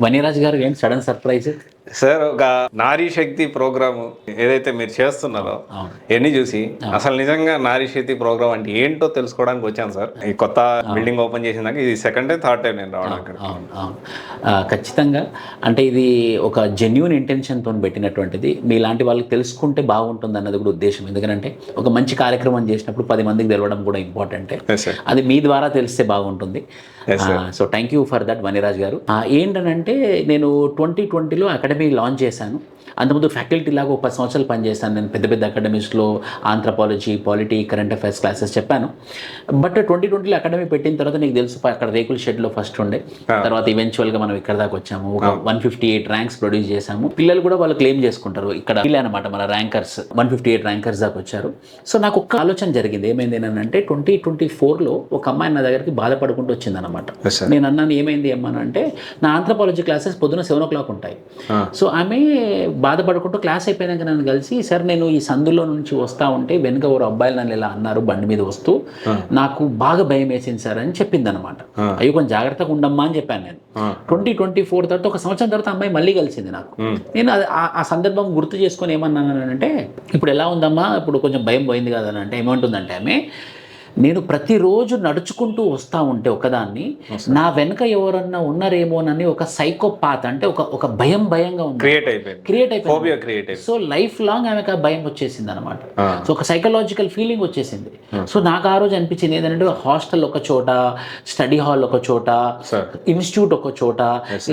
వనిరాజ్ గారు ఏంటి sudden surprise? Sir, ఒక నారీ శక్తి ప్రోగ్రామ్ ఏదైతే మీరు చేస్తున్నారో ఎన్ని చూసి అసలు నిజంగా నారీ శక్తి ప్రోగ్రామ్ అంటే ఏంటో తెలుసుకోవడానికి వచ్చాను సార్. ఈ కొత్త బిల్డింగ్ ఓపెన్ చేసినాక ఇది సెకండ్ టైం థర్డ్ టైం నేను రావడం ఇక్కడ. అవును. ఖచ్చితంగా. అంటే ఇది ఒక జెన్యూన్ ఇంటెన్షన్తో పెట్టినటువంటిది. మీలాంటి వాళ్ళకి తెలుసుకుంటే బాగుంటుంది అన్నది కూడా ఉద్దేశం. ఎందుకంటే ఒక మంచి కార్యక్రమం చేసినప్పుడు 10 మందికి తెలవడం కూడా ఇంపార్టెంటే. అది మీ ద్వారా తెలిస్తే బాగుంటుంది. So thank you for that Vaniraj garu. ఏంటనంటే నేను 2020లో అకాడమీ లాంచ్ చేశాను. అంతకుముందు ఫ్యాకల్టీ లాగా ఒక 10 సంవత్సరాలు పనిచేస్తాను నేను పెద్ద పెద్ద అకాడమీస్లో. Anthropology, polity, current affairs classes చెప్పాను. బట్ 2020లో అకాడమీ పెట్టిన తర్వాత నీకు తెలుసు అక్కడ రేకుల షెడ్లో ఫస్ట్ ఉండే, తర్వాత ఈవెన్చువల్గా మనం ఇక్కడ దాకా వచ్చాము. ఒక 158 ర్యాంక్స్ ప్రొడ్యూస్ చేశాము. పిల్లలు కూడా వాళ్ళు క్లెయిమ్ చేసుకుంటారు ఇక్కడ అనమాట. మన ర్యాంకర్స్ 158 ర్యాంకర్స్ దాకా వచ్చారు. సో నాకు ఒక్క ఆలోచన జరిగింది. ఏమైంది ఏంటంటే 2024లో ఒక అమ్మాయి నా దగ్గరికి బాధపడుకుంటూ వచ్చిందనమాట. నేను అన్నాను, ఏమైంది అమ్మానంటే నా ఆంథ్రపాలజీ క్లాసెస్ పొద్దున 7 o'clock ఉంటాయి. సో ఆమె బాధపడుకుంటూ క్లాస్ అయిపోయినాక నన్ను కలిసి, సార్ నేను ఈ సందులో నుంచి వస్తూ ఉంటే వెనుక ఓ అబ్బాయిలు నన్ను ఇలా అన్నారు బండి మీద వస్తూ, నాకు బాగా భయం వేసింది సార్ అని చెప్పింది అనమాట. అయ్యో కొంచెం జాగ్రత్తగా ఉండమ్మా అని చెప్పాను నేను. 2024 తర్వాత ఒక సంవత్సరం తర్వాత అమ్మాయి మళ్ళీ కలిసింది నాకు. నేను ఆ సందర్భం గుర్తు చేసుకొని ఏమన్నానంటే, ఇప్పుడు ఎలా ఉందమ్మా, ఇప్పుడు కొంచెం భయం పోయింది కదా అని అంటే ఏమంటుందంటే ఆమె, నేను ప్రతిరోజు నడుచుకుంటూ వస్తూ ఉంటే ఒకదాన్ని నా వెనక ఎవరన్నా ఉన్నారేమోనని ఒక సైకోపాత్ అంటే ఒక భయంగా ఉంది, క్రియేట్ అయిపోయింది. సో లైఫ్ లాంగ్ ఆమెకు ఆ భయం వచ్చేసింది అనమాట. సో ఒక సైకలాజికల్ ఫీలింగ్ వచ్చేసింది. సో నాకు ఆ రోజు అనిపించింది ఏంటంటే హాస్టల్ ఒక చోట, స్టడీ హాల్ ఒక చోట, ఇన్స్టిట్యూట్ ఒక చోట,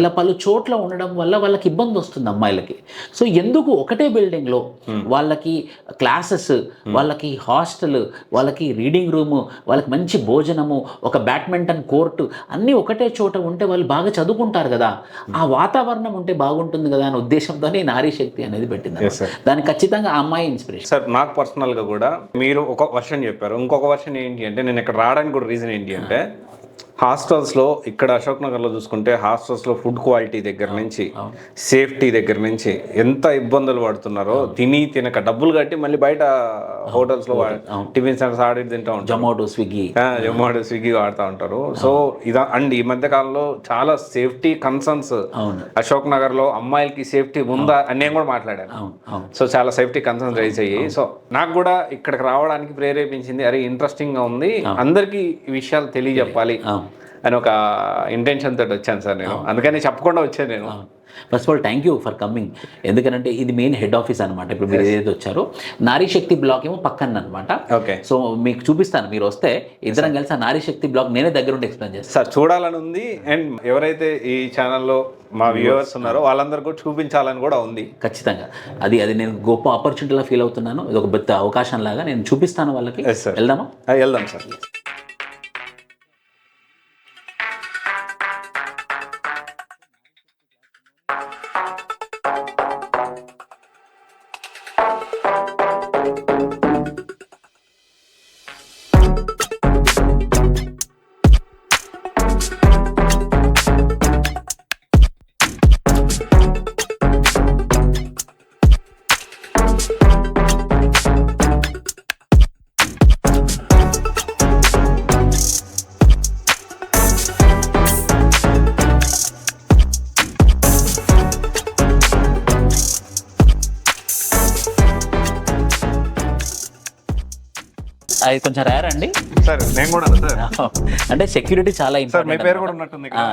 ఇలా పలు చోట్ల ఉండడం వల్ల వాళ్ళకి ఇబ్బంది వస్తుంది అమ్మాయిలకి. సో ఎందుకు ఒకటే బిల్డింగ్లో వాళ్ళకి క్లాసెస్, వాళ్ళకి హాస్టల్, వాళ్ళకి రీడింగ్ రూమ్, వాళ్ళకి మంచి భోజనము, ఒక బ్యాడ్మింటన్ కోర్టు అన్నీ ఒకటే చోట ఉంటే వాళ్ళు బాగా చదువుకుంటారు కదా, ఆ వాతావరణం ఉంటే బాగుంటుంది కదా అనే ఉద్దేశంతోనే నారీ శక్తి అనేది పెట్టింది. దానికి ఖచ్చితంగా ఆ అమ్మాయి ఇన్స్పిరేషన్. సార్ నాకు పర్సనల్గా కూడా మీరు ఒక వర్షన్ చెప్పారు, ఇంకొక వర్షన్ ఏంటి అంటే నేను ఇక్కడ రావడానికి కూడా రీజన్ ఏంటి అంటే హాస్టల్స్లో ఇక్కడ అశోక్ నగర్లో చూసుకుంటే హాస్టల్స్లో ఫుడ్ క్వాలిటీ దగ్గర నుంచి సేఫ్టీ దగ్గర నుంచి ఎంత ఇబ్బందులు పడుతున్నారో, తినక డబ్బులు కట్టి మళ్ళీ బయట హోటల్స్లో టిఫిన్ సెంటర్స్ ఆడి తింటూ ఉంటారు, జొమాటో స్విగ్గీ వాడుతూ ఉంటారు. సో అండ్ ఈ మధ్య కాలంలో చాలా సేఫ్టీ కన్సర్న్స్ అశోక్ నగర్లో అమ్మాయిలకి సేఫ్టీ ఉందా అని నేను కూడా మాట్లాడాను. సో చాలా సేఫ్టీ కన్సర్న్స్ రైజ్ అయ్యి, సో నాకు కూడా ఇక్కడికి రావడానికి ప్రేరేపించింది. అరే ఇంట్రెస్టింగ్ గా ఉంది, అందరికీ ఈ విషయాలు తెలియజెప్పాలి అని ఒక ఇంటెన్షన్ తోటి వచ్చాను సార్ నేను. అందుకని చెప్పకుండా వచ్చాను నేను. First of all thank you for coming. ఎందుకంటే ఇది మెయిన్ హెడ్ ఆఫీస్ అనమాట. ఇప్పుడు మీరు ఏదైతే వచ్చారో నారీ శక్తి బ్లాక్ ఏమో పక్కన అనమాట. ఓకే, సో మీకు చూపిస్తాను, మీరు వస్తే ఇద్దరం కలిసి ఆ నారీ శక్తి బ్లాక్ నేనే దగ్గర ఉండి ఎక్స్ప్లెయిన్ చేస్తాను. సార్ చూడాలని ఉంది, అండ్ ఎవరైతే ఈ ఛానల్లో మా వ్యూవర్స్ ఉన్నారో వాళ్ళందరూ కూడా చూపించాలని కూడా ఉంది. ఖచ్చితంగా అది నేను గొప్ప ఆపర్చునిటీలా ఫీల్ అవుతున్నాను. ఇది ఒక పెద్ద అవకాశం లాగా నేను చూపిస్తాను వాళ్ళకి. వెళ్దామా? వెళ్దాం సార్. అది కొంచెం రేర్ అండి సార్. నేను కూడా అంటే సెక్యూరిటీ చాలా ఇంపార్టెంట్.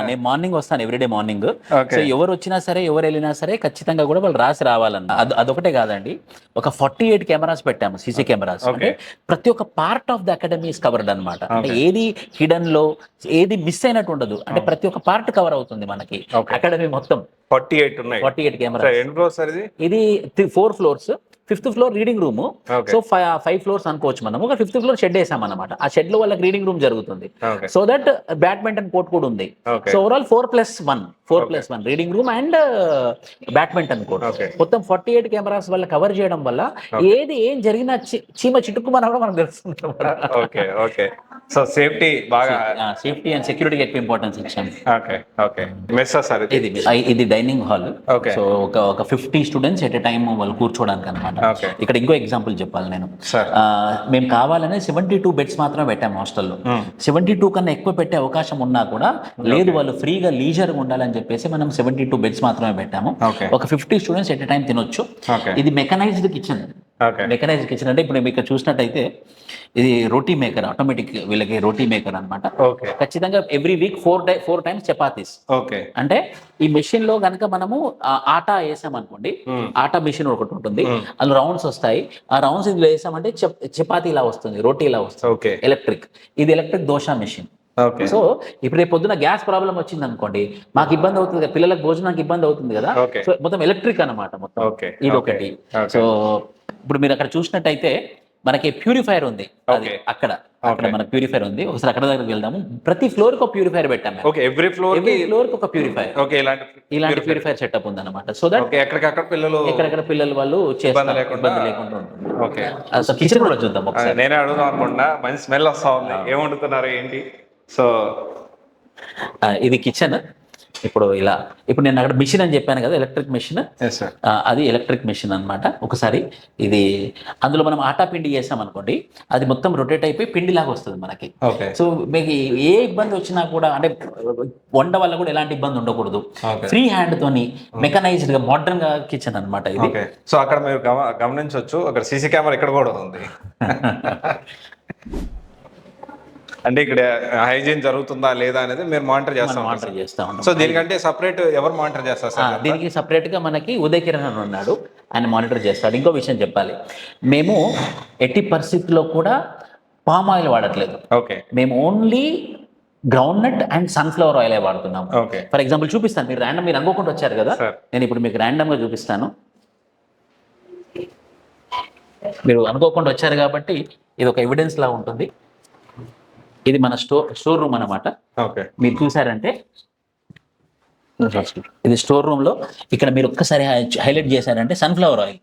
నేను మార్నింగ్ వస్తాను, ఎవ్రీడే మార్నింగ్. సో ఎవరు వచ్చినా సరే, ఎవరు వెళ్ళినా సరే ఖచ్చితంగా కూడా వాళ్ళు రాసి రావాలన్న. అదొకటే కాదండి, ఒక 48 కెమెరాస్ పెట్టాము, సీసీ కెమెరాస్. అంటే ప్రతి ఒక్క part of the academy is covered అనమాట. అంటే ఏది హిడెన్ లో, ఏది మిస్ అయినట్టు ఉండదు. అంటే ప్రతి ఒక్క పార్ట్ కవర్ అవుతుంది మనకి అకాడమీ మొత్తం. 48 కెమెరాస్. ఇది 4 floors. 5th floor reading room. So 5 floors అనుకోవచ్చు మనం. ఒక 5th floor షెడ్ వేసాం అనమాట. ఆ షెడ్ లో వాళ్ళకి రీడింగ్ రూమ్ జరుగుతుంది. సో దట్ బ్యాడ్మింటన్ కోర్ట్ కూడా ఉంది. So overall 4+1 reading room and badminton court. మొత్తం 48 కెమెరాస్ వల్ల కవర్ చేయడం వల్ల ఏం జరిగినా చీమ చిటుక్కుమని కూడా మనకు తెలుస్తుంది. So safety safety and security ఎక్కువ ఇంపార్టెన్స్ ఇచ్చాం. ఇది డైనింగ్ హాల్. సో ఒక 50 students ఎట్ ఎ టైమ్ వాళ్ళు కూర్చోడానికి అనమాట. Okay. ఇక్కడ ఇంకో ఎగ్జాంపుల్ చెప్పాలి నేను. Sir. మేము కావాలనే 72 బెడ్స్ మాత్రమే పెట్టాము హాస్టల్లో. 72 కన్నా ఎక్కువ పెట్టే అవకాశం ఉన్నా కూడా లేదు, వాళ్ళు ఫ్రీగా లీజర్గా ఉండాలని చెప్పేసి మనం 72 బెడ్స్ మాత్రమే పెట్టాము. Okay. ఒక 50 స్టూడెంట్స్ ఎట్ ఎ టైం తినొచ్చు. Okay. ఇది mechanised kitchen. Okay. Mechanised kitchen అంటే ఇప్పుడు మీకు చూసినట్టయితే ఇది రోటీ మేకర్, ఆటోమేటిక్ వీళ్ళకి రోటీ మేకర్ అనమాట. Okay. ఖచ్చితంగా every week 4 times chapatis. Okay. అంటే ఈ మెషిన్ లో కనుక మనము ఆటా వేసాం అనుకోండి, ఆటా మెషిన్ ఒకటి ఉంటుంది, అందులో రౌండ్స్ వస్తాయి. ఆ రౌండ్స్ ఇందులో వేసామంటే చపాతీ ఇలా వస్తుంది, రోటీ ఇలా వస్తుంది. ఓకే. ఎలక్ట్రిక్, ఇది electric dosa machine. Okay. So ఇప్పుడు రేపు పొద్దున గ్యాస్ ప్రాబ్లం వచ్చింది అనుకోండి, మాకు ఇబ్బంది అవుతుంది కదా, పిల్లలకు భోజనానికి ఇబ్బంది అవుతుంది కదా. Okay. సో మొత్తం ఎలక్ట్రిక్ అనమాట మొత్తం. Okay. ఇది ఒకటి. Okay. సో ఇప్పుడు మీరు అక్కడ చూసినట్టయితే మనకి ప్యూరిఫైర్ ఉంది. అది Okay. అక్కడ మన ప్యూరిఫైర్ ఉంది. ఒకసారి అక్కడ దగ్గరికి వెళ్దాము. ప్రతి ఫ్లోర్ కి ఒక ప్యూరిఫైర్ పెట్టాము. ఓకే. ఎవ్రీ ఫ్లోర్ ఫ్లోర్ కి ఒక ప్యూరిఫైర్. ఓకే. ఇలాంటి ప్యూరిఫైర్ సెటప్ ఉంది అనమాట. సో దట్ ఓకే, ఎక్కడికక్కడ పిల్లలు ఎక్కడెక్కడ పిల్లలు వాళ్ళు ఇబ్బంది లేకుండా ఉంటుంది. ఓకే. సో కిచెన్ కూడా చూద్దాం ఒకసారి. నేనే అడుగుదాం అనుకుంటా, మంచి స్మెల్ వస్తా ఉంది, ఏమంటున్నారు ఏంటి? సో ఇది కిచెన్. ఇప్పుడు నేను అక్కడ మిషన్ అని చెప్పాను కదా, ఎలక్ట్రిక్ మిషన్. అది ఎలక్ట్రిక్ మిషన్ అన్నమాట. ఒకసారి ఇది అందులో మనం ఆటా పిండి చేసాం అనుకోండి, అది మొత్తం రొటేట్ అయిపోయి పిండిలాగా వస్తుంది మనకి. ఓకే. సో మీకు ఏ ఇబ్బంది వచ్చినా కూడా, అంటే వంట వల్ల కూడా ఎలాంటి ఇబ్బంది ఉండకూడదు. ఫ్రీ హ్యాండ్ తోని మెకనైజ్డ్ గా మోడర్న్ గా కిచెన్ అనమాట ఇది. సో అక్కడ మీరు గమనించవచ్చు, అక్కడ సీసీ కెమెరా ఇక్కడ కూడా ఉంది. అంటే ఇక్కడ హైజీన్ జరుగుతుందా లేదా అనేది మీరు మానిటర్ చేస్తా ఉంటాం. సో దీనికంటే సపరేట్ ఎవరు మానిటర్ చేస్తారు సార్? దీనికి సపరేట్ గా మనకి ఉదయ్ కిరణ్ అని ఉన్నాడు, ఆయన మానిటర్ చేస్తాడు. ఇంకో విషయం చెప్పాలి, మేము ఎట్టి పరిస్థితుల్లో కూడా పామ్ ఆయిల్ వాడట్లేదు. ఓకే. మేము only ground nut and sunflower oil వాడుతున్నాం. ఓకే. ఫర్ ఎగ్జాంపుల్ చూపిస్తాను, మీరు అనుకోకుండా వచ్చారు కదా, నేను ఇప్పుడు మీకు ర్యాండమ్ గా చూపిస్తాను. మీరు అనుకోకుండా వచ్చారు కాబట్టి ఇది ఒక ఎవిడెన్స్ లా ఉంటుంది. ఇది మన స్టోర్ రూమ్ అన్నమాట. ఓకే. మీరు చూసారంటే ఇది స్టోర్ రూమ్ లో, ఇక్కడ మీరు ఒక్కసారి హైలైట్ చేశారంటే సన్ఫ్లవర్ ఆయిల్.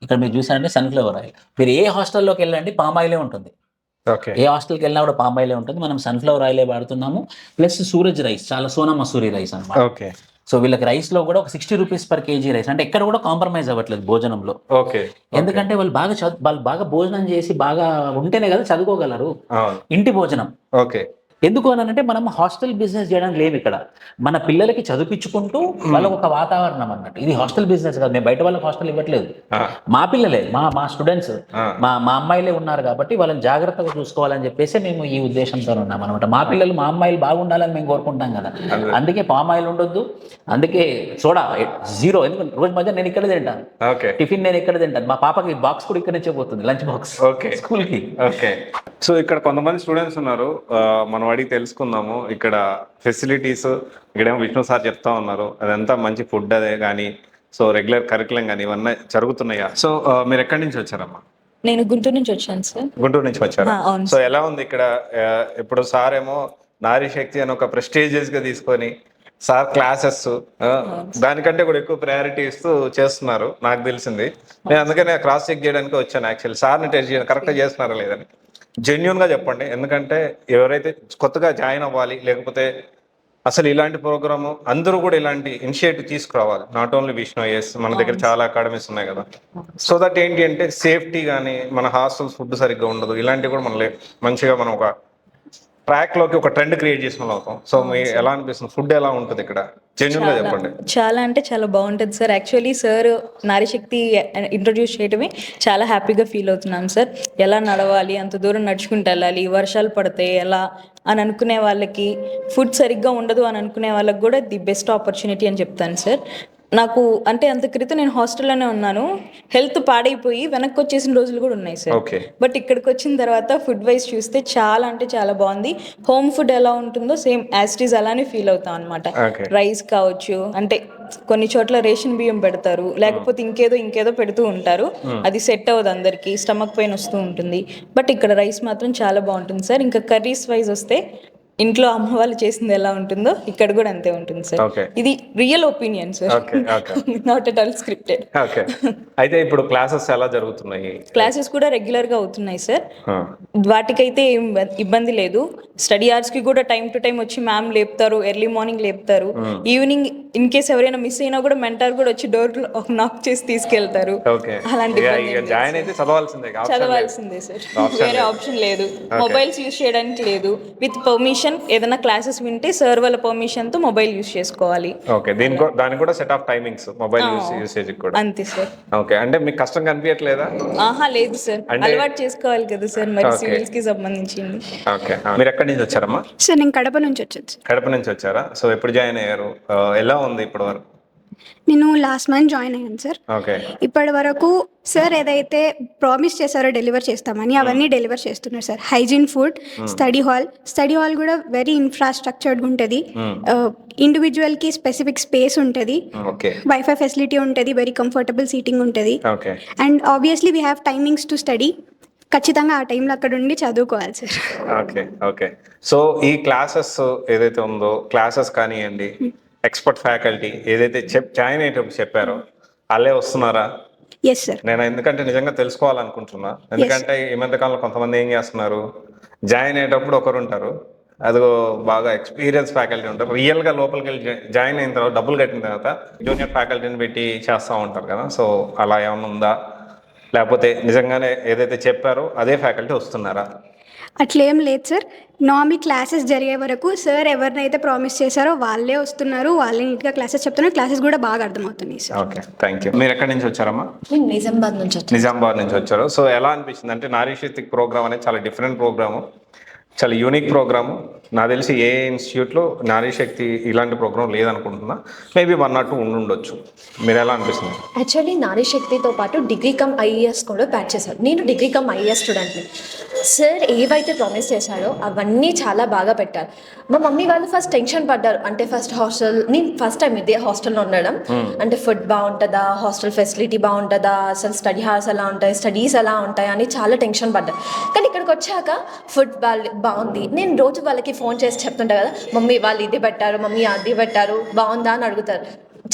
ఇక్కడ మీరు చూసారంటే సన్ఫ్లవర్ ఆయిల్. మీరు ఏ హాస్టల్లోకి వెళ్ళండి పామ్ ఆయిలే ఉంటుంది. ఓకే. ఏ హాస్టల్కి వెళ్ళినా కూడా పామ్ ఆయిలే ఉంటుంది. మనం సన్ఫ్లవర్ ఆయిలే వాడుతున్నాము. ప్లస్ సూరజ్ రైస్, చాలా సోనా మసూరి రైస్ అన్నమాట. ఓకే. సో వీళ్ళకి రైస్ లో కూడా ఒక 60 రూపీస్ పర్ కేజీ రైస్. అంటే ఎక్కడ కూడా కాంప్రమైజ్ అవ్వట్లేదు భోజనంలో. ఓకే. ఎందుకంటే వాళ్ళు బాగా భోజనం చేసి బాగా ఉంటేనే కదా చదువుకోగలరు. ఇంటి భోజనం. ఓకే. ఎందుకు అనంటే మనం హాస్టల్ బిజినెస్ చేయడానికి లేవు ఇక్కడ. మన పిల్లలకి చదివించుకుంటూ వాళ్ళకు ఒక వాతావరణం అన్నట్టు. ఇది హాస్టల్ బిజినెస్ కాదు, మేము బయట వాళ్ళకి హాస్టల్ ఇవ్వట్లేదు. మా పిల్లలే, మా స్టూడెంట్స్, మా అమ్మాయిలే ఉన్నారు కాబట్టి వాళ్ళని జాగ్రత్తగా చూసుకోవాలని చెప్పేసి మేము ఈ ఉద్దేశంతో ఉన్నాం అనమాట. మా పిల్లలు, మా అమ్మాయిలు బాగుండాలని మేము కోరుకుంటాం కదా. అందుకే పామ్ ఆయిల్ ఉండొద్దు, అందుకే సోడా 0. ఎందుకంటే రోజు మధ్య నేను ఇక్కడ తింటాను, టిఫిన్ నేను ఇక్కడ తింటాను. మా పాపకి బాక్స్ కూడా ఇక్కడ నుంచే పోతుంది, లంచ్ బాక్స్ స్కూల్ కి. ఓకే. సో ఇక్కడ కొంతమంది స్టూడెంట్స్ ఉన్నారు, మనం అడిగి తెలుసుకుందాము. ఇక్కడ ఫెసిలిటీస్ ఇక్కడేమో విష్ణు సార్ చెప్తా ఉన్నారు, అదంతా మంచి ఫుడ్ అదే కానీ, సో రెగ్యులర్ కరికులం కానీ ఇవన్నీ జరుగుతున్నాయా? సో మీరు ఎక్కడి నుంచి వచ్చారమ్మా? నేను గుంటూరు నుంచి వచ్చాను సార్. గుంటూరు నుంచి వచ్చారా? సో ఎలా ఉంది ఇక్కడ? ఇప్పుడు సార్ ఏమో నారీ శక్తి అని ఒక ప్రెస్టీజియస్ గా తీసుకొని సార్ క్లాసెస్ దానికంటే కూడా ఎక్కువ ప్రయారిటీ ఇస్తూ చేస్తున్నారు, నాకు తెలిసింది. నేను అందుకనే క్రాస్ చెక్ చేయడానికి వచ్చాను యాక్చువల్లీ, సార్ని టెస్ట్ చేయడం కరెక్ట్గా చేస్తున్నారా లేదని. జెన్యున్ గా చెప్పండి, ఎందుకంటే ఎవరైతే కొత్తగా జాయిన్ అవ్వాలి, లేకపోతే అసలు ఇలాంటి ప్రోగ్రామ్ అందరూ కూడా ఇలాంటి ఇనిషియేటివ్ తీసుకురావాలి. నాట్ ఓన్లీ విష్ణు ఐఎస్, మన దగ్గర చాలా అకాడమీస్ ఉన్నాయి కదా. సో దట్ ఏంటి అంటే సేఫ్టీ కానీ, మన హాస్టల్స్ ఫుడ్ సరిగ్గా ఉండదు, ఇలాంటివి కూడా మనం మంచిగా మనం ఒక ట్రాక్ లోకి ఒక ట్రెండ్ క్రియేట్ చేసిన వాళ్ళు అవుతాం. సో మీ ఎలా అనిపిస్తుంది, ఫుడ్ ఎలా ఉంటుంది ఇక్కడ? జెన్యున్ గా చెప్పండి. చాలా అంటే చాలా బాగుంటుంది సార్. యాక్చువల్లీ సార్ నారీశక్తి ఇంట్రొడ్యూస్ చేయడమే చాలా హ్యాపీగా ఫీల్ అవుతున్నాం సార్. ఎలా నడవాలి, అంత దూరం నడుచుకుంటూ వెళ్ళాలి, వర్షాలు పడితే ఎలా అని అనుకునే వాళ్ళకి, ఫుడ్ సరిగ్గా ఉండదు అని అనుకునే వాళ్ళకి కూడా ది బెస్ట్ ఆపర్చునిటీ అని చెప్తాను సార్. నాకు అంటే అంత క్రితం నేను హాస్టల్లోనే ఉన్నాను, హెల్త్ పాడైపోయి వెనక్కి వచ్చేసిన రోజులు కూడా ఉన్నాయి సార్. బట్ ఇక్కడికి వచ్చిన తర్వాత ఫుడ్ వైజ్ చూస్తే చాలా అంటే చాలా బాగుంది. హోమ్ ఫుడ్ ఎలా ఉంటుందో సేమ్ యాజ్ ఇట్ ఈజ్ అలానే ఫీల్ అవుతాం అనమాట. రైస్ కావచ్చు, అంటే కొన్ని చోట్ల రేషన్ బియ్యం పెడతారు, లేకపోతే ఇంకేదో పెడుతూ ఉంటారు, అది సెట్ అవ్వదు అందరికి, స్టమక్ పెయిన్ వస్తూ ఉంటుంది. బట్ ఇక్కడ రైస్ మాత్రం చాలా బాగుంటుంది సార్. ఇంకా కర్రీస్ వైజ్ వస్తే ఇంట్లో అమ్మ వాళ్ళు చేసింది ఎలా ఉంటుందో ఇక్కడ కూడా అంతే ఉంటుంది సార్. ఓకే. ఇది real opinion sir, okay okay not at all scripted. Okay. అయితే ఇప్పుడు క్లాసెస్ ఎలా జరుగుతున్నాయి? క్లాసెస్ కూడా రెగ్యులర్గా అవుతున్నాయి సార్. ఆ, వాటికైతే ఏం ఇబ్బంది లేదు. స్టడీ అవర్స్కి కూడా టైం టు టైం వచ్చి మ్యామ్ లేపుతారు, ఎర్లీ మార్నింగ్ లేపుతారు. ఈవినింగ్ ఇన్ కేస్ ఎవరైనా మిస్ అయినా కూడా మెంటర్ కూడా వచ్చి డోర్ నాక్ చేసి తీసుకెళ్తారు. ఓకే. అలాంటి ఇక జాయిన్ అయితే చదవాల్సిందే, option లేదు. చదవాల్సిందే సార్, వేరే ఆప్షన్ లేదు. మొబైల్స్ యూజ్ చేయడానికి లేదు. విత్ పర్మిషన్ ఏదైనా క్లాసెస్ వింటే సార్ వాళ్ళ పర్మిషన్ తో మొబైల్ యూజ్ చేసుకోవాలి. ఓకే. దానికి కూడా set of timings mobile usage కూడా. అంతే సార్. ఓకే. అంటే మీకు కష్టం కనిపించట్లేదా? ఆహా లేదు సార్, అలవాటు చేసుకోవాలి కదా సార్, మరి సివిల్స్ కి సంబంధించింది. ఓకే. మీరు ఎక్కడి నుంచి వచ్చారమ్మా? సార్ నేను కడప నుంచి వచ్చాను సార్. కడప నుంచి వచ్చారా? సో ఎప్పుడు జాయిన్ అయ్యారు? ఎలా ఉంది ఇప్పటి వరకు? నేను లాస్ట్ మంత్ జాయిన్ అయ్యాను సార్. ఓకే. ఇప్పటి వరకు సార్ ఏదైతే ప్రామిస్ చేశారో డెలివర్ చేస్తామని అవన్నీ డెలివర్ చేస్తున్నారు sir. Hygiene food, study hall కూడా వెరీ ఇన్ఫ్రాస్ట్రక్చర్డ్ ఉంటుంది. ఇండివిజువల్కి స్పెసిఫిక్ స్పేస్ ఉంటుంది, ఓకే. వైఫై ఫెసిలిటీ ఉంటుంది, వెరీ కంఫర్టబుల్ సీటింగ్ ఉంటుంది. Okay. And obviously we have timings to study. ఖచ్చితంగా ఆ టైంలో అక్కడ ఉండి చదువుకోవాలి సార్. ఓకే. ఓకే. సో ఈ క్లాసెస్ ఏదైతే ఉందో, క్లాసెస్ కానివ్వండి, ఎక్స్పర్ట్ ఫ్యాకల్టీ ఏదైతే జాయిన్ అయ్యేటప్పుడు చెప్పారో వాళ్ళే వస్తున్నారా? Yes sir. నేను ఎందుకంటే నిజంగా తెలుసుకోవాలనుకుంటున్నా. ఎందుకంటే ఈ మధ్య కాలంలో కొంతమంది ఏం చేస్తున్నారు, జాయిన్ అయ్యేటప్పుడు ఒకరు ఉంటారు, అదిగో బాగా ఎక్స్పీరియన్స్ ఫ్యాకల్టీ ఉంటారు, రియల్గా లోపలికి వెళ్ళి జాయిన్ అయిన తర్వాత డబ్బులు కట్టిన తర్వాత జూనియర్ ఫ్యాకల్టీని పెట్టి చేస్తూ ఉంటారు కదా. సో అలా ఏమైనా ఉందా, లేకపోతే నిజంగానే ఏదైతే చెప్పారో అదే ఫ్యాకల్టీ వస్తున్నారా? అట్లేం లేదు సార్. నార్మల్ క్లాసెస్ జరిగే వరకు సార్ ఎవరినైతే ప్రామిస్ చేశారో వాళ్ళే వస్తున్నారు, వాళ్ళే నీట్గా క్లాసెస్ చెప్తున్నారు, క్లాసెస్ కూడా బాగా అర్థమవుతున్నాయి సార్. ఓకే. Thank you. మీరు ఎక్కడి నుంచి వచ్చారమ్మా? నేను నిజామాబాద్ నుంచి వచ్చాను. నిజామాబాద్ నుంచి వచ్చారు. సో ఎలా అనిపించింది అంటే నారీ శక్తి ప్రోగ్రామ్ అనేది చాలా డిఫరెంట్ ప్రోగ్రాము, చాలా యూనిక్ ప్రోగ్రాము. నాకు తెలిసి ఏ ఇన్స్టిట్యూట్లో నారీ శక్తి ఇలాంటి ప్రోగ్రామ్ లేదనుకుంటున్నా. మేబీ 1 or 2 ఉండొచ్చు. మీరు ఎలా అనిపిస్తుంది? యాక్చువల్లీ నారీ శక్తితో పాటు డిగ్రీ కమ్ ఐఏఎస్ కూడా ప్యాక్ చేశారు. నేను డిగ్రీ కమ్ ఐఏఎస్ స్టూడెంట్ని. సార్ ఏవైతే ప్రామిస్ చేశారో అవన్నీ చాలా బాగా పెట్టారు. మా మమ్మీ వాళ్ళు ఫస్ట్ టెన్షన్ పడ్డారు. అంటే ఫస్ట్ నేను ఫస్ట్ టైం ఇదే హాస్టల్లో ఉండడం. అంటే ఫుడ్ బాగుంటుందా, హాస్టల్ ఫెసిలిటీ బాగుంటుందా, అసలు స్టడీ హార్స్ ఎలా ఉంటాయి, స్టడీస్ ఎలా ఉంటాయి అని చాలా టెన్షన్ పడ్డారు. కానీ ఇక్కడికి వచ్చాక ఫుడ్ బాగుంది. నేను రోజు వాళ్ళకి ఫోన్ చేసి చెప్తుంటా కదా, మమ్మీ వాళ్ళు ఇది పెట్టారు, మమ్మీ అది పెట్టారు, బాగుందా అని అడుగుతారు.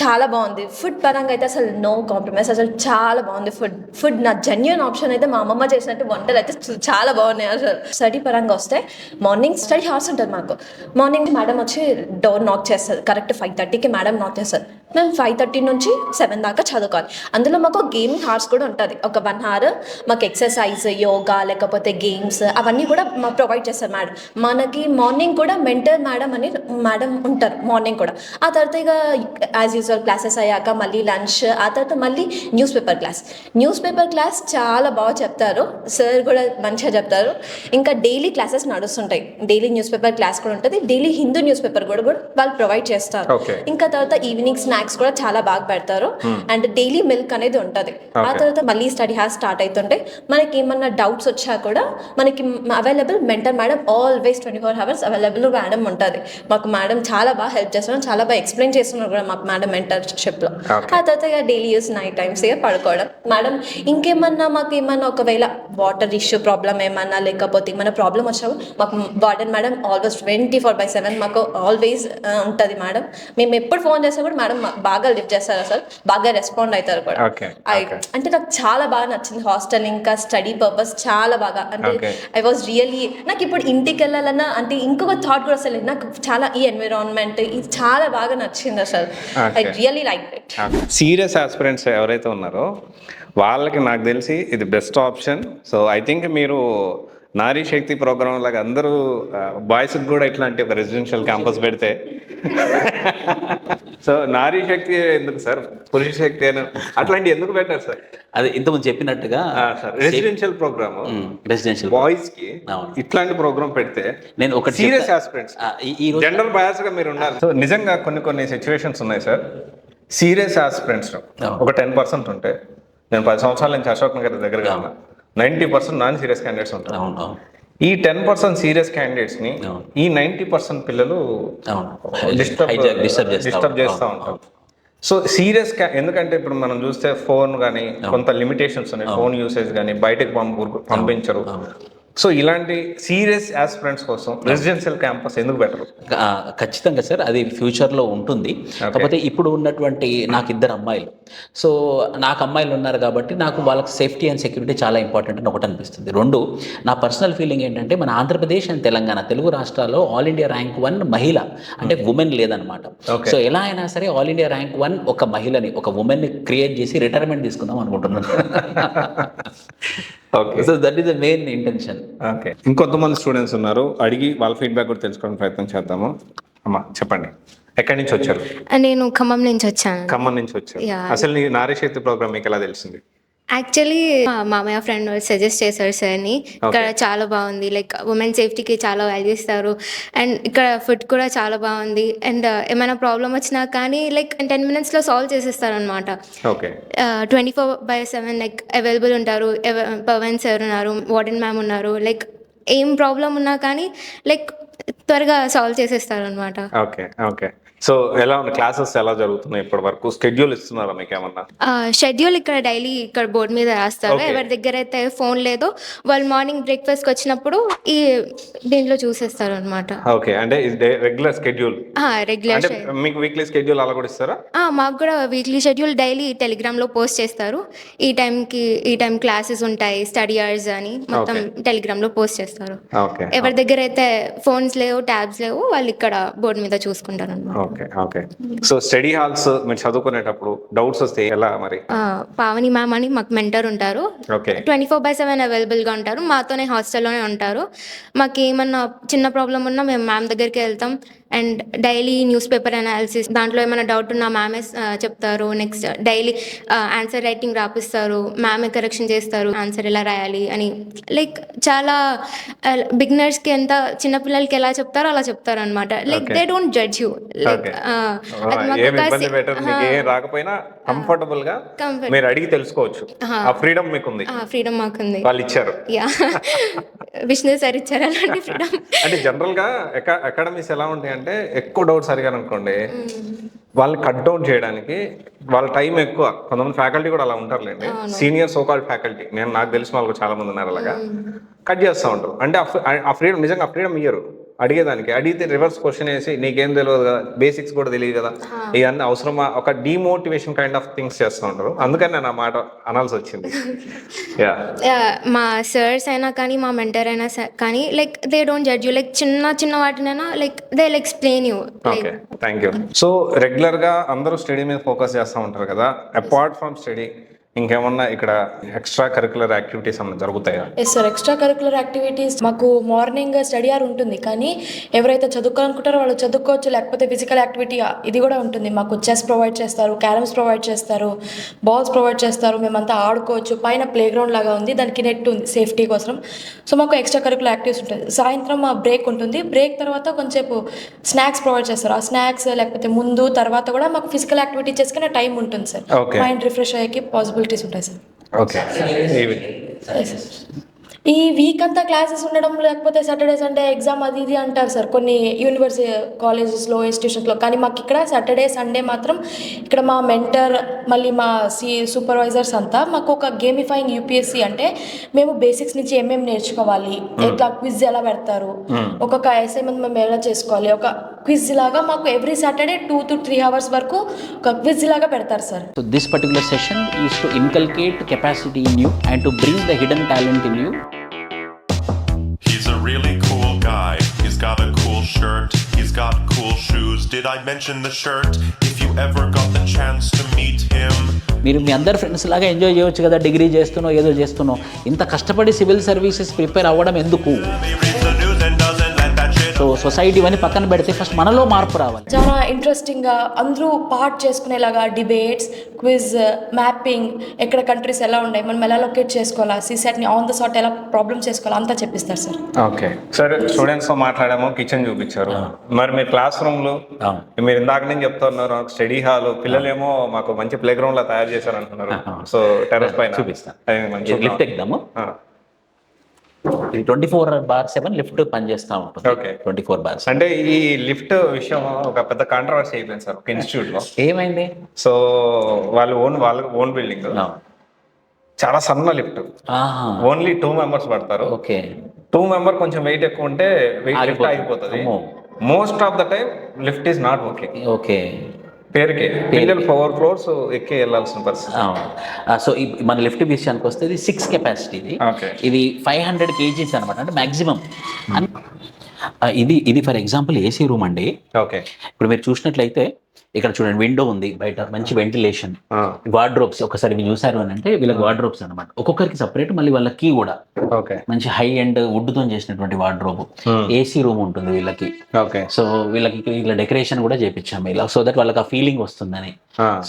చాలా బాగుంది. ఫుడ్ పరంగా అయితే అసలు నో కాంప్రమైజ్, అసలు చాలా బాగుంది ఫుడ్ నా జెన్యూన్ ఆప్షన్ అయితే మా అమ్మమ్మ చేసినట్టు వంటలు అయితే చాలా బాగున్నాయి అసలు. స్టడీ పరంగా వస్తే మార్నింగ్ స్టడీ హార్స్ ఉంటుంది మాకు. మార్నింగ్ మేడం వచ్చి డోర్ నాక్ చేస్తుంది. కరెక్ట్ 5:30కి మేడం నాక్ చేస్తుంది. మేము 5:30 నుంచి 7 దాకా చదువుకోవాలి. అందులో మాకు గేమింగ్ హార్స్ కూడా ఉంటుంది. ఒక 1 hour మాకు ఎక్సర్సైజ్, యోగా, లేకపోతే గేమ్స్ అవన్నీ కూడా మాకు ప్రొవైడ్ చేస్తారు మేడం. మనకి మార్నింగ్ కూడా మెంటర్ మేడం అని మేడం ఉంటారు మార్నింగ్ కూడా. ఆ తర్వాత ఇక యాజ్ యూజువల్ క్లాసెస్ అయ్యాక మళ్ళీ లంచ్, ఆ తర్వాత మళ్ళీ న్యూస్ పేపర్ క్లాస్ చాలా బాగా చెప్తారు. సార్ కూడా మంచిగా చెప్తారు. ఇంకా డైలీ క్లాసెస్ నడుస్తుంటాయి. డైలీ న్యూస్ పేపర్ క్లాస్ కూడా ఉంటుంది. డైలీ హిందూ న్యూస్ పేపర్ కూడా వాళ్ళు ప్రొవైడ్ చేస్తారు. ఇంకా తర్వాత ఈవినింగ్ స్నాక్స్ కూడా చాలా బాగా పెడతారు. అండ్ డైలీ మిల్క్ అనేది ఉంటుంది. ఆ తర్వాత మళ్ళీ స్టడీ హార్స్ స్టార్ట్ అవుతుంటాయి. మనకి ఏమన్నా డౌట్స్ వచ్చా కూడా మనకి available mentor madam always 24 hours available madam ఉంటుంది. మాకు మేడం చాలా బాగా హెల్ప్ చేస్తున్నారు, చాలా బాగా ఎక్స్ప్లెయిన్ చేస్తున్నారు కూడా మాకు మేడం మెంటర్షిప్లో. ఆ తర్వాత ఇక డైలీ యూస్ నైట్ టైమ్స్ ఇక పడుకోవడం. మేడం ఇంకేమన్నా మాకు ఏమన్నా ఒకవేళ వాటర్ ఇష్యూ ప్రాబ్లం ఏమన్నా లేకపోతే ఏమన్నా ప్రాబ్లం వచ్చినప్పుడు మాకు వార్డెన్ మేడం ఆల్వేస్ 24/7 మాకు ఆల్వేస్ ఉంటుంది మేడం. మేము ఎప్పుడు ఫోన్ చేసినా కూడా మేడం బాగా లిఫ్ట్ చేస్తారు, అసలు బాగా రెస్పాండ్ అవుతారు కూడా. అంటే నాకు చాలా బాగా నచ్చింది హాస్టల్. ఇంకా స్టడీ పర్పస్ చాలా బాగా, అంటే ఐ వాజ్ రియల్లీ, నాకు ఇప్పుడు ఇంటికి వెళ్ళాలన్నా అంటే ఇంకొక థాట్ కూడా అసలు నాకు చాలా ఈ ఎన్విరాన్మెంట్ ఇది చాలా బాగా నచ్చింది అసలు. I really like it. Serious aspirants ఎవరైతే ఉన్నారో వాళ్ళకి నాకు తెలిసి ఇది best option. So I think మీరు నారీ శక్తి ప్రోగ్రామ్ లాగా అందరూ బాయ్స్కి కూడా ఇట్లాంటి ఒక రెసిడెన్షియల్ క్యాంపస్ పెడితే సో నారీ శక్తి ఎందుకు సార్, పురుష శక్తి అని అట్లాంటి ఎందుకు పెట్టారు సార్? అది ఇంతకుముందు చెప్పినట్టుగా రెసిడెన్షియల్ ప్రోగ్రామ్ రెసిడెన్షియల్ బాయ్స్ కి ఇట్లాంటి ప్రోగ్రామ్ పెడితే నేను ఒక సీరియస్ ఆస్పిరెంట్స్ జనరల్ బయాస్ గా మీరు ఉండాలి. సో నిజంగా కొన్ని సిచ్యువేషన్స్ ఉన్నాయి సార్. సీరియస్ ఆస్పిరెంట్స్ ఒక 10% ఉంటే, నేను 10 సంవత్సరాల నుంచి అశోక్ నగర్ దగ్గరగా ఉన్నా, 90% నాన్ సీరియస్ క్యాండిడేట్స్ ఉంటారు. ఈ 10% సీరియస్ క్యాండిడేట్స్ ని ఈ 90% పిల్లలు డిస్టర్బ్ చేస్తూ ఉంటారు. సో సీరియస్ ఎందుకంటే ఇప్పుడు మనం చూస్తే ఫోన్ కానీ కొంత లిమిటేషన్స్ ఉన్నాయి, ఫోన్ యూసేజ్ కానీ బయటకు పంపించరు. సో ఇలాంటి సీరియస్ ఆస్పిరెంట్స్ కోసం రెసిడెన్షియల్ క్యాంపస్ ఎందుకు బెటర్? ఖచ్చితంగా సార్, అది ఫ్యూచర్లో ఉంటుంది. కాకపోతే ఇప్పుడు ఉన్నటువంటి నాకు 2 అమ్మాయిలు, సో నాకు అమ్మాయిలు ఉన్నారు కాబట్టి నాకు వాళ్ళకి సేఫ్టీ అండ్ సెక్యూరిటీ చాలా ఇంపార్టెంట్ అని ఒకటి అనిపిస్తుంది. 2, నా పర్సనల్ ఫీలింగ్ ఏంటంటే మన ఆంధ్రప్రదేశ్ అండ్ తెలంగాణ తెలుగు రాష్ట్రాల్లో ఆల్ ఇండియా ర్యాంక్ 1 మహిళ అంటే ఉమెన్ లేదనమాట. సో ఎలా అయినా సరే ఆల్ ఇండియా ర్యాంక్ 1 ఒక మహిళని, ఒక ఉమెన్ని క్రియేట్ చేసి రిటైర్మెంట్ తీసుకుందాం అనుకుంటున్నాను. Okay, so that is the main intention. Okay. ఇంకొంతమంది స్టూడెంట్స్ ఉన్నారు, అడిగి వాళ్ళ ఫీడ్బ్యాక్ కూడా తెలుసుకోవడానికి ప్రయత్నం చేద్దాము. అమ్మా చెప్పండి, ఎక్కడి నుంచి వచ్చారు? నేను ఖమ్మం నుంచి వచ్చాను. ఖమ్మం నుంచి వచ్చారు. అసలు నీ నారీ శక్తి ప్రోగ్రామ్ మీకు ఎలా తెలిసింది? యాక్చువల్లీ మా మామయ్య ఫ్రెండ్ సజెస్ట్ చేశారు సార్ని. ఇక్కడ చాలా బాగుంది, లైక్ ఉమెన్ సేఫ్టీకి చాలా వాల్యూ ఇస్తారు అండ్ ఇక్కడ ఫుడ్ కూడా చాలా బాగుంది అండ్ ఏమైనా ప్రాబ్లం వచ్చినా కానీ లైక్ 10 minutesలో సాల్వ్ చేసేస్తారు అనమాట. ఓకే, 24/7 లైక్ అవైలబుల్ ఉంటారు. పవన్ సార్ ఉన్నారు, వార్డెన్ మ్యామ్ ఉన్నారు, లైక్ ఏం ప్రాబ్లం ఉన్నా కానీ లైక్ త్వరగా సాల్వ్ చేసేస్తారు అనమాట. Okay, okay. సో ఎలా ఉంది, క్లాసెస్ ఎలా జరుగుతున్నాయి ఇప్పటి వరకు? షెడ్యూల్ ఇస్తున్నారా మీకు ఏమన్నా? షెడ్యూల్ ఇక్కడ డైలీ ఇక్కడ బోర్డు మీద రాస్తారు. ఎవరి దగ్గర అయితే ఫోన్ లేదో వాళ్ళు మార్నింగ్ బ్రేక్ఫాస్ట్ వచ్చినప్పుడు ఈ దీంట్లో చూసేస్తారు అనమాట. ఓకే, అంటే రెగ్యులర్ షెడ్యూల్. రెగ్యులర్ అంటే మీకు వీక్లీ షెడ్యూల్ అలా కూడా ఇస్తారా? మాకు కూడా వీక్లీ షెడ్యూల్ డైలీ టెలిగ్రామ్లో పోస్ట్ చేస్తారు. ఈ టైం క్లాసెస్ ఉంటాయి, స్టడీ అవర్స్ అని మొత్తం టెలిగ్రామ్లో పోస్ట్ చేస్తారు. ఎవరి దగ్గర అయితే ఫోన్స్ లేవు, ట్యాబ్స్ లేవు, వాళ్ళు ఇక్కడ బోర్డు మీద చూసుకుంటారు అనమాట. Okay, okay. So study halls మీరు చదువుకునేటప్పుడు డౌట్స్ వస్తే ఎలా మరి? పావని మ్యామ్ అని మాకు మెంటర్ ఉంటారు. 24/7 అవైలబుల్గా ఉంటారు, మాతోనే హాస్టల్లోనే ఉంటారు. మాకు ఏమన్నా చిన్న ప్రాబ్లం ఉన్నా మేము మ్యామ్ దగ్గరికి వెళ్తాం and daily newspaper analysis, దాంట్లో ఏమైనా డౌట్ ఉన్నా మ్యామే చెప్తారు. నెక్స్ట్ డైలీ ఆన్సర్ రైటింగ్ రాపిస్తారు, మ్యామే కరెక్షన్ చేస్తారు ఆన్సర్ ఎలా రాయాలి అని. లైక్ చాలా బిగినర్స్కి ఎంత చిన్నపిల్లలకి ఎలా చెప్తారో అలా చెప్తారు అనమాట. Like they don't judge you. Like రాకపోయినా కంఫర్టబుల్ గా మీరు అడిగి తెలుసుకోవచ్చు. ఆ ఫ్రీడమ్ మీకు ఉంది. ఫ్రీడమ్ మాకుంది, వాళ్ళు ఇచ్చారు. విష్ణు సార్ ఇచ్చారు అలాంటి ఫ్రీడమ్. అంటే జనరల్ గా అకాడమీస్ ఎలా ఉంటాయి అంటే ఎక్కువ డౌట్స్ అడిగారు అనుకోండి, వాళ్ళు కట్ డౌన్ చేయడానికి వాళ్ళ టైం ఎక్కువ. కొంతమంది ఫ్యాకల్టీ కూడా అలా ఉంటారులేండి, సీనియర్ సోకాల్డ్ ఫ్యాకల్టీ. నాకు తెలిసిన వాళ్ళు చాలా మంది ఉన్నారు అలాగా, కట్ చేస్తూ ఉంటారు. అంటే ఆ ఫ్రీడమ్ నిజంగా ఆ ఫ్రీడమ్ ఇయ్యరు అడిగేదానికి. అడిగితే రివర్స్ క్వశ్చన్ వేసి నీకేం తెలియదు కదా, బేసిక్స్ కూడా తెలియదు కదా, ఇవన్నీ అవసరమా, ఒక డిమోటివేషన్ కైండ్ ఆఫ్ థింగ్స్ చేస్తూ ఉంటారు. అందుకని నేను ఆ మాట అనాల్సి వచ్చింది. మా సర్స్ అయినా కానీ మా మెంటర్ అయినా కానీ like they don't judge you. Like చిన్న వాటినైనా like they will explain you. Okay, thank you. So regular గా అందరూ స్టడీ మీద ఫోకస్ చేస్తూ ఉంటారు కదా, అపార్ట్ ఫ్రమ్ స్టడీ ఇంకేమన్నా ఇక్కడ ఎక్స్ట్రా కరికులర్ యాక్టివిటీస్ ఏమన్నా జరుగుతాయా? Yes sir, extra curricular activities మాకు మార్నింగ్ స్టడీ అవర్ ఉంటుంది, కానీ ఎవరైతే చదువుకోవాలనుకుంటారో వాళ్ళు చదువుకోవచ్చు. లేకపోతే ఫిజికల్ యాక్టివిటీ ఇది కూడా ఉంటుంది. మాకు చెస్ ప్రొవైడ్ చేస్తారు, క్యారమ్స్ ప్రొవైడ్ చేస్తారు, బాల్స్ ప్రొవైడ్ చేస్తారు. మేమంతా ఆడుకోవచ్చు. పైన ప్లే గ్రౌండ్ లాగా ఉంది, దానికి నెట్ ఉంది సేఫ్టీ కోసం. సో మాకు ఎక్స్ట్రా కరికులర్ యాక్టివిటీస్ ఉంటుంది. సాయంత్రం మా బ్రేక్ ఉంటుంది, బ్రేక్ తర్వాత కొంచెంసేపు స్నాక్స్ ప్రొవైడ్ చేస్తారు. ఆ స్నాక్స్ లేకపోతే ముందు తర్వాత కూడా మాకు ఫిజికల్ యాక్టివిటీ చేసుకునే టైం ఉంటుంది సార్. మైండ్ రిఫ్రెష్ అయ్యేకి పాసిబిలిటీస్ ఉంటాయి సార్. ఓకే, ఈ వీక్ అంతా క్లాసెస్ ఉండడం, లేకపోతే సాటర్డే సండే ఎగ్జామ్ అది ఇది అంటారు సార్ కొన్ని యూనివర్సిటీ కాలేజెస్లో, ఇన్స్టిట్యూషన్స్లో. కానీ మాకు ఇక్కడ సాటర్డే సండే మాత్రం ఇక్కడ మా మెంటర్ మళ్ళీ మా సూపర్వైజర్స్ అంతా మాకు ఒక గేమిఫైయింగ్ యూపీఎస్సీ, అంటే మేము బేసిక్స్ నుంచి ఏమేమి నేర్చుకోవాలి, ఎట్లా క్విజ్ ఎలా పెడతారు, ఒక్కొక్క అసైన్మెంట్ మేము ఎలా చేసుకోవాలి, ఒక క్విజ్ లాగా మాకు ఎవ్రీ సాటర్డే 2 to 3 hours వరకు ఒక క్విజ్ లాగా పెడతారు sir. So this particular session is to inculcate capacity in you and to bring the hidden talent in you. He's a really cool guy. He's got a cool shirt. He's got cool shoes. Did I mention the shirt? If you ever got the chance to meet him. మీరు మీ అందరు friends లాగా enjoy చేయొచ్చు కదా, degree చేస్తున్నావు ఏదో చేస్తున్నావు. ఇంత కష్టపడి సివిల్ సర్వీసెస్ ప్రిపేర్ అవ్వడం ఎందుకు? సో సొసైటీ అని పక్కన పెడితే ఫస్ట్ మనలో మార్పు రావాలి. చాలా ఇంట్రెస్టింగ్గా అందరూ పార్ట్ చేసుకునేలాగా డిబేట్స్, క్విజ్, మ్యాపింగ్, ఎక్కడ కంట్రీస్ ఎలా ఉన్నాయి, మనం ఎలా లొకేట్ చేసుకోవాలా, సీసెట్ని ఆన్ ద స్పాట్ ఎలా ప్రాబ్లమ్ చేసుకోవాలా అంతా చెప్పిస్తారు సార్. ఓకే సార్, స్టూడెంట్స్తో మాట్లాడాము, కిచెన్ చూపించారు. మరి మీ క్లాస్ రూమ్లో మీరు ఇందాక నుంచి చెప్తున్నారు స్టడీ హాల్, పిల్లలేమో మాకు మంచి ప్లే గ్రౌండ్ లా తయారు చేశారు అంటున్నారు. సో టెర్రస్ పైన చూపిస్తాను, లిఫ్ట్ ఎక్కుదాము. ఇది 24/7 లిఫ్ట్ పనిచేస్తూ ఉంటుంది. ఓకే, 24/7. అంటే ఈ లిఫ్ట్ విషయం ఒక పెద్ద కాంట్రవర్సీ అయిపోయింది సార్ ఒక ఇన్స్టిట్యూట్ లో. ఏమైంది? సో వాళ్ళ ఓన్ బిల్డింగ్, చాలా సన్న లిఫ్ట్, ఆహా, ఓన్లీ 2 మెంబర్స్ పడతారు. ఓకే. 2 మెంబర్ కొంచెం వెయిట్ ఎక్కువ ఉంటే లిఫ్ట్ ఆగిపోతుంది. ఆగిపోతుంది. అమ్మో. Most of the time lift is not working. Okay. పేరుకే పిల్లలు 4 ఫ్లోర్స్ ఎక్కి వెళ్ళాల్సిన పరిస్థితి. సో మన లిఫ్ట్ విషయానికి వస్తే ఇది 6 కెపాసిటీ, ఓకే. ఇది 500 kgs అనమాట, అంటే మ్యాక్సిమం. ఇది ఫర్ ఎగ్జాంపుల్ ఏసీ రూమ్ అండి. ఓకే. ఇప్పుడు మీరు చూసినట్లయితే ఇక్కడ చూడండి, విండో ఉంది, బయట మంచి వెంటిలేషన్, వార్డ్రోబ్స్. ఒకసారి మీరు చూసారు అని అంటే వీళ్ళకి వార్డ్రోబ్స్ అనమాట, ఒక్కొక్కరికి సపరేట్, మళ్ళీ వాళ్ళ కీ కూడా ఓకే. మంచి హై అండ్ వుడ్ తో చేసినటువంటి వార్డ్రోబ్. ఏసీ రూమ్ ఉంటుంది వీళ్ళకి. ఓకే. సో వీళ్ళకి ఇలా డెకరేషన్ కూడా చేపించాము ఇలా, సో దట్ వాళ్ళకి ఆ ఫీలింగ్ వస్తుందని.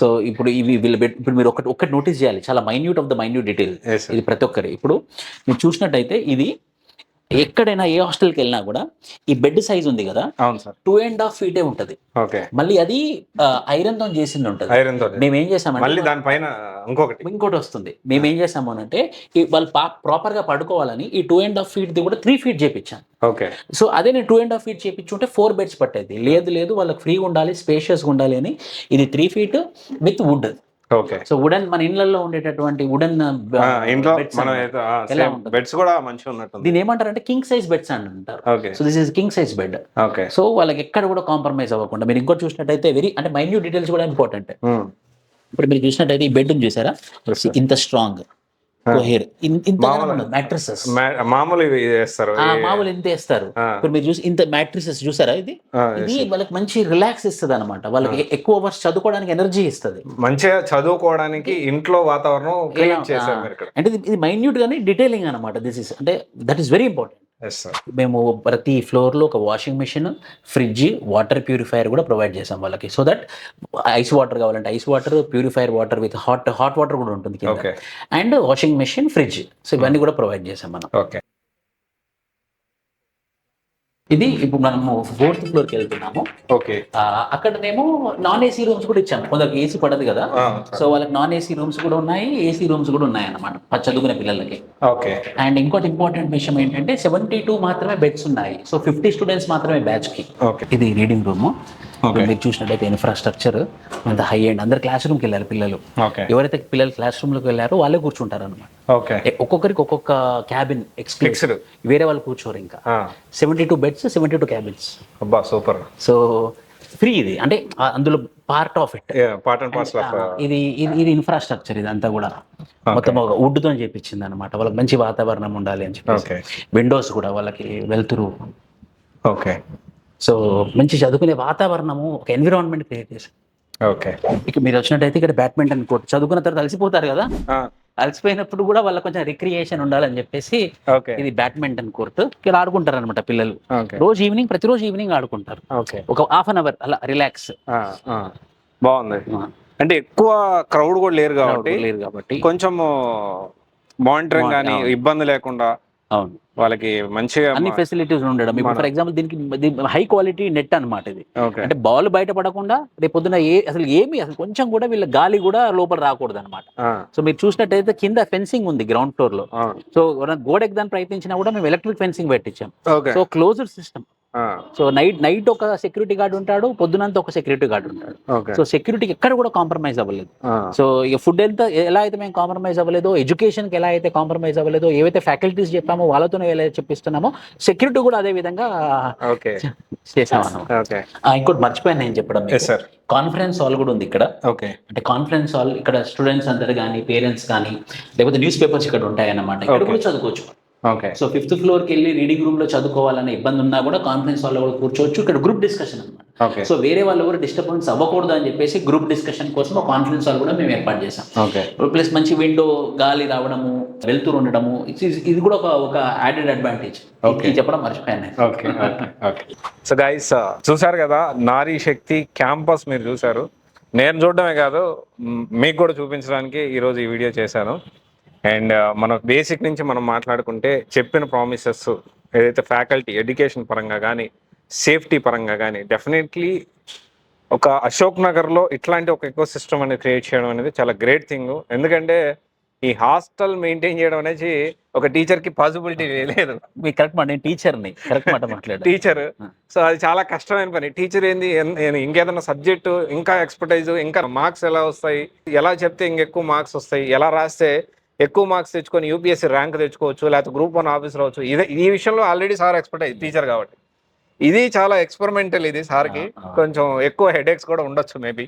సో ఇప్పుడు ఇవి ఇప్పుడు మీరు ఒకటి నోటీస్ చేయాలి, చాలా minute of the minute detail ఇది ప్రతి ఒక్కరి. ఇప్పుడు మీరు చూసినట్టయితే ఇది ఎక్కడైనా ఏ హాస్టల్కి వెళ్ళినా కూడా ఈ బెడ్ సైజ్ ఉంది కదా, అవును సార్, 2.5 feet ఉంటుంది. ఓకే. మళ్ళీ అది ఐరన్ తో చేసింది ఉంటుంది. ఐరన్ తో మేము ఏం చేసామంటే మళ్ళీ దానిపైన ఇంకోటి వస్తుంది. మేము ఏం చేసాము అంటే వాళ్ళు ప్రాపర్ గా పడుకోవాలని ఈ 2.5 feet కూడా 3 feet చేపించాను. ఓకే. సో అదే నేను 2.5 feet చేపించుంటే 4 beds పట్టేది. లేదు వాళ్ళకి ఫ్రీగా ఉండాలి, స్పేషియస్గా ఉండాలి అని ఇది 3 feet with would. Okay. So wooden మన ఇళ్లలో ఉండేటటువంటి వుడెన్ ఇంట్లో బెడ్స్ కూడా మంచిగా ఉన్నట్టు. దీని ఏమంటారంటే కింగ్ సైజ్ బెడ్స్ అని అంటారు. Okay. So this is king size bed. Okay. So వాళ్ళకి ఎక్కడ కూడా కాంప్రమైజ్ అవ్వకుండా. మీరు ఇంకోటి చూసినట్టయితే అంటే మైన్యూట్ డీటెయిల్స్ కూడా ఇంపార్టెంట్. ఇప్పుడు మీరు చూసినట్టయితే ఈ బెడ్ చూసారా, ఇంత స్ట్రాంగ్ మ్యాట్రిసెస్, మామూలు వేస్తారు, మామూలు ఎంత వేస్తారు. ఇప్పుడు మీరు చూసి ఇంత మ్యాట్రిసెస్ చూసారా, ఇది వాళ్ళకి మంచి రిలాక్స్ ఇస్తుంది అనమాట. వాళ్ళకి ఎక్కువ అవర్స్ చదువుకోవడానికి ఎనర్జీ ఇస్తుంది, మంచిగా చదువుకోవడానికి ఇంట్లో వాతావరణం క్రియేట్ చేశారు. అంటే ఇది మైన్యూట్ గానీ డీటెయిలింగ్ అనమాట. దిస్ ఇస్ అంటే దట్ ఈస్ వెరీ ఇంపార్టెంట్. మేము ప్రతి ఫ్లోర్లో ఒక washing machine, fridge, water purifier కూడా ప్రొవైడ్ చేసాం వాళ్ళకి. సో దట్ ఐస్ వాటర్ కావాలంటే ice water, purifier water with hot water కూడా ఉంటుంది కింద. And washing machine, fridge, so ఇవన్నీ కూడా ప్రొవైడ్ చేసాం మనం. ఓకే. ఇది ఇప్పుడు మనము 4th floorకి వెళ్తున్నాము. ఓకే. అక్కడనేమో నాన్ ఏసీ రూమ్స్ కూడా ఇచ్చాము. కొందరికి ఏసీ పడదు కదా, సో వాళ్ళకి నాన్ ఏసీ రూమ్స్ కూడా ఉన్నాయి, ఏసీ రూమ్స్ కూడా ఉన్నాయి అన్నమాట చదువుకునే పిల్లలకి. ఓకే. అండ్ ఇంకోటి ఇంపార్టెంట్ విషయం ఏంటంటే 72 మాత్రమే బెడ్స్ ఉన్నాయి. సో 50 students మాత్రమే బ్యాచ్ కి. ఇది రీడింగ్ రూమ్. మీరు చూసినట్టయితే ఇన్ఫ్రాస్ట్రక్చర్ అంత హై అండ్, అందరు క్లాస్ రూమ్కి వెళ్ళారు పిల్లలు. ఎవరైతే పిల్లలు క్లాస్ రూమ్ లోకి వెళ్ళారో వాళ్ళే కూర్చుంటారు అనమాట. ఒక్కొక్కరికి ఒక్కొక్క క్యాబిన్ ఎక్స్క్లూసివ్, వేరే వాళ్ళు కూర్చోరు. ఇంకా 72 beds, 72 cabins. అబ్బా సూపర్. సో ఫ్రీ ఇది, అంటే అందులో పార్ట్ ఆఫ్ ఇట్. ఇది ఇన్ఫ్రాస్ట్రక్చర్ ఇదంతా కూడా మొత్తం ఒక వుడ్ తో చేపించింది అనమాట. వాళ్ళకి మంచి వాతావరణం ఉండాలి అని చెప్పి విండోస్ కూడా వాళ్ళకి వెళ్తురు. ఓకే. సో మంచి చదువుకునే వాతావరణము, ఒక ఎన్విరాన్మెంట్ క్రియేట్ చేశారు. ఓకే. ఇక మీరు వచ్చినట్టయితే ఇక్కడ బ్యాడ్మింటన్ కోర్ట్, చదువుకున్న తర్వాత అలసిపోతారు కదా, అలసిపోయినప్పుడు కూడా వాళ్ళకి కొంచెం రిక్రియేషన్ ఉండాలని చెప్పేసి ఇది బ్యాడ్మింటన్ కోర్ట్. ఇక్కడ ఆడుకుంటారు అనమాట పిల్లలు. ప్రతిరోజు ఈవినింగ్ ఆడుకుంటారు. ఒక హాఫ్ అన్ అవర్ అలా రిలాక్స్. బాగుంది. అంటే ఎక్కువ క్రౌడ్ కూడా లేరు కాబట్టి కొంచెం మానిటరింగ్ కానీ ఇబ్బంది లేకుండా అవును వాళ్ళకి మంచిగా అన్ని ఫెసిలిటీస్ ఉండడం. ఇప్పుడు ఫర్ ఎగ్జాంపుల్ దీనికి హై క్వాలిటీ నెట్ అనమాట ఇది. అంటే బాల్ బయట పడకుండా రేపు పొద్దున అసలు కొంచెం కూడా వీళ్ళ గాలి కూడా లోపల రాకూడదు అనమాట. సో మీరు చూసినట్టయితే కింద ఫెన్సింగ్ ఉంది గ్రౌండ్ ఫ్లోర్ లో. సో గోడ ఎక్కడానికి ప్రయత్నించినా కూడా మేము ఎలక్ట్రిక్ ఫెన్సింగ్ పెట్టించాం. So closed system. So night ఒక సెక్యూరిటీ గార్డ్ ఉంటాడు, పొద్దునంతా ఒక సెక్యూరిటీ గార్డ్ ఉంటాడు. సో సెక్యూరిటీకి ఎక్కడ కూడా కాంప్రమైజ్ అవ్వలేదు. సో ఇక ఫుడ్ ఎలా అయితే మేము కాంప్రమైజ్ అవ్వలేదో, ఎడ్యుకేషన్కి ఎలా అయితే కాంప్రమైజ్ అవ్వలేదో, ఏవైతే ఫ్యాకల్టీస్ చెప్పామో వాళ్ళతోనే ఎలా చెప్పిస్తున్నామో సెక్యూరిటీ కూడా అదే విధంగా చేసామన్నమాట. ఇంకోటి మర్చిపోయాను నేను చెప్పడం, కాన్ఫరెన్స్ హాల్ కూడా ఉంది ఇక్కడ. అంటే కాన్ఫరెన్స్ హాల్ ఇక్కడ స్టూడెంట్స్ అందరు కానీ, పేరెంట్స్ కానీ, లేకపోతే న్యూస్ పేపర్స్ ఇక్కడ ఉంటాయన్నమాట. ఇక్కడ కూడా చదువుకోవచ్చు. సో 5th floorకి వెళ్ళి రీడింగ్ రూమ్ లో చదువుకోవాలనే ఇబ్బంది ఉన్నా కూడా కాన్ఫరెన్స్ హాల్లో కూడా కూర్చోవచ్చు. ఇక్కడ గ్రూప్ డిస్కషన్ అనమాట. సో వేరే వాళ్ళు కూడా డిస్టర్బెన్స్ అవ్వకూడదు అని చెప్పేసి గ్రూప్ డిస్కషన్ కోసం ఒక కాన్ఫరెన్స్ హాల్ కూడా మేము ఏర్పాటు చేసాం. ప్లస్ మంచి విండో గాలి రావడము, వెళ్తూరు ఉండడము, ఇది కూడా ఒక యాడెడ్ అడ్వాంటేజ్. చెప్పడం మర్చిపోయాను. సో గైస్ చూసారు కదా, నారీ శక్తి క్యాంపస్ మీరు చూసారు. నేను చూడడమే కాదు, మీకు కూడా చూపించడానికి ఈరోజు ఈ వీడియో చేశాను. అండ్ మన బేసిక్ నుంచి మనం మాట్లాడుకుంటే చెప్పిన ప్రామిసెస్ ఏదైతే ఫ్యాకల్టీ ఎడ్యుకేషన్ పరంగా కానీ, సేఫ్టీ పరంగా కానీ, డెఫినెట్లీ ఒక అశోక్ నగర్లో ఇట్లాంటి ఒక ఎకో సిస్టమ్ అనేది క్రియేట్ చేయడం అనేది చాలా గ్రేట్ థింగ్. ఎందుకంటే ఈ హాస్టల్ మెయింటైన్ చేయడం అనేది ఒక టీచర్కి పాసిబిలిటీ లేదు. మీకు కరెక్ట్ మాట, నేను టీచర్ని కరెక్ట్ మాట మాట్లాడాను. టీచర్, సో అది చాలా కష్టమైన పని. టీచర్ ఏంది, ఇంకేదైనా సబ్జెక్టు ఇంకా ఎక్స్పర్టైజ్, ఇంకా మార్క్స్ ఎలా వస్తాయి, ఎలా చెప్తే ఇంకెక్కువ మార్క్స్ వస్తాయి, ఎలా రాస్తే ఎక్కువ మార్క్స్ తెచ్చుకొని యూపీఎస్సీ ర్యాంక్ తెచ్చుకోవచ్చు, లేకపోతే గ్రూప్ 1 ఆఫీసర్ అవచ్చు. ఈ విషయంలో ఆల్రెడీ సార్ ఎక్స్పర్ట్ టీచర్ కాబట్టి. ఇది చాలా ఎక్స్పెరిమెంటల్, ఇది సార్కి కొంచెం ఎక్కువ హెడేక్స్ కూడా ఉండొచ్చు మేబీ.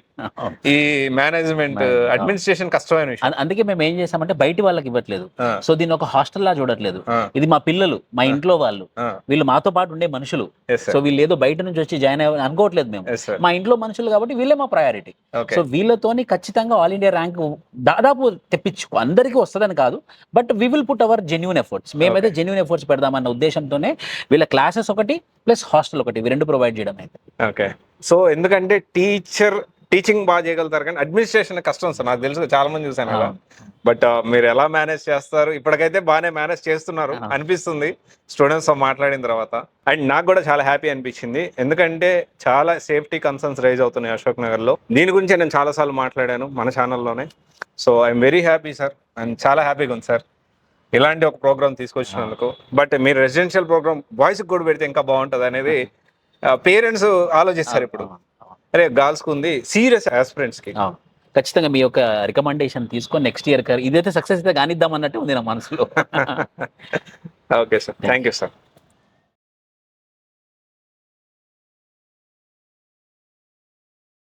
ఈ మేనేజ్మెంట్ అడ్మినిస్ట్రేషన్ కష్టమైన విషయం. అందుకే మేము ఏం చేసామంటే బయట వాళ్ళకి ఇవ్వట్లేదు. సో దీన్ని ఒక హాస్టల్ లా చూడట్లేదు. ఇది మా పిల్లలు, మా ఇంట్లో వాళ్ళు, వీళ్ళు మాతో పాటు ఉండే మనుషులు. సో వీళ్ళు ఏదో బయట నుంచి వచ్చి జాయిన్ అయ్యి అనుకోవట్లేదు మేము. మా ఇంట్లో మనుషులు కాబట్టి వీళ్ళే మా ప్రయారిటీ. సో వీళ్ళతోని ఖచ్చితంగా ఆల్ ఇండియా ర్యాంక్ దాదాపు తెప్పించుకో, అందరికీ వస్తుందని కాదు, but we will put our genuine efforts. మేమైతే జెన్యూన్ ఎఫర్ట్స్ పెడదామన్న ఉద్దేశంతోనే వీళ్ళ క్లాసెస్ ఒకటి ప్లస్ హాస్టల్ ఒకటి, ఇవి 2 ప్రొవైడ్ చేయడం అయితే. ఓకే. సో ఎందుకంటే టీచింగ్ బాగా చేయగలుగుతారు కానీ అడ్మినిస్ట్రేషన్ కష్టం సార్, నాకు తెలుసు, చాలా మంది చూసాను కదా. బట్ మీరు ఎలా మేనేజ్ చేస్తారు? ఇప్పటికైతే బాగానే మేనేజ్ చేస్తున్నారు అనిపిస్తుంది స్టూడెంట్స్ తో మాట్లాడిన తర్వాత. అండ్ నాకు కూడా చాలా హ్యాపీ అనిపించింది, ఎందుకంటే చాలా సేఫ్టీ కన్సర్న్స్ రైజ్ అవుతున్నాయి అశోక్ నగర్ లో. దీని గురించి నేను చాలా సార్లు మాట్లాడాను మన ఛానల్లోనే. So I'm very happy sir, and చాలా హ్యాపీగా ఉంది సార్ ఇలాంటి ఒక ప్రోగ్రామ్ తీసుకొచ్చినందుకు. బట్ మీరు రెసిడెన్షియల్ ప్రోగ్రామ్ బాయ్స్ కూడా పెడితే ఇంకా బాగుంటుంది అనేది పేరెంట్స్ ఆలోచిస్తారు ఇప్పుడు. అరే గర్ల్స్ కు ఉంది, సీరియస్ ఆస్పిరెంట్స్ కి. ఖచ్చితంగా మీ యొక్క రికమెండేషన్ తీసుకొని నెక్స్ట్ ఇయర్ ఇదైతే సక్సెస్ అయితే కానిద్దాం అన్నట్టు ఉంది నా మనసులో. Okay sir, thank you sir.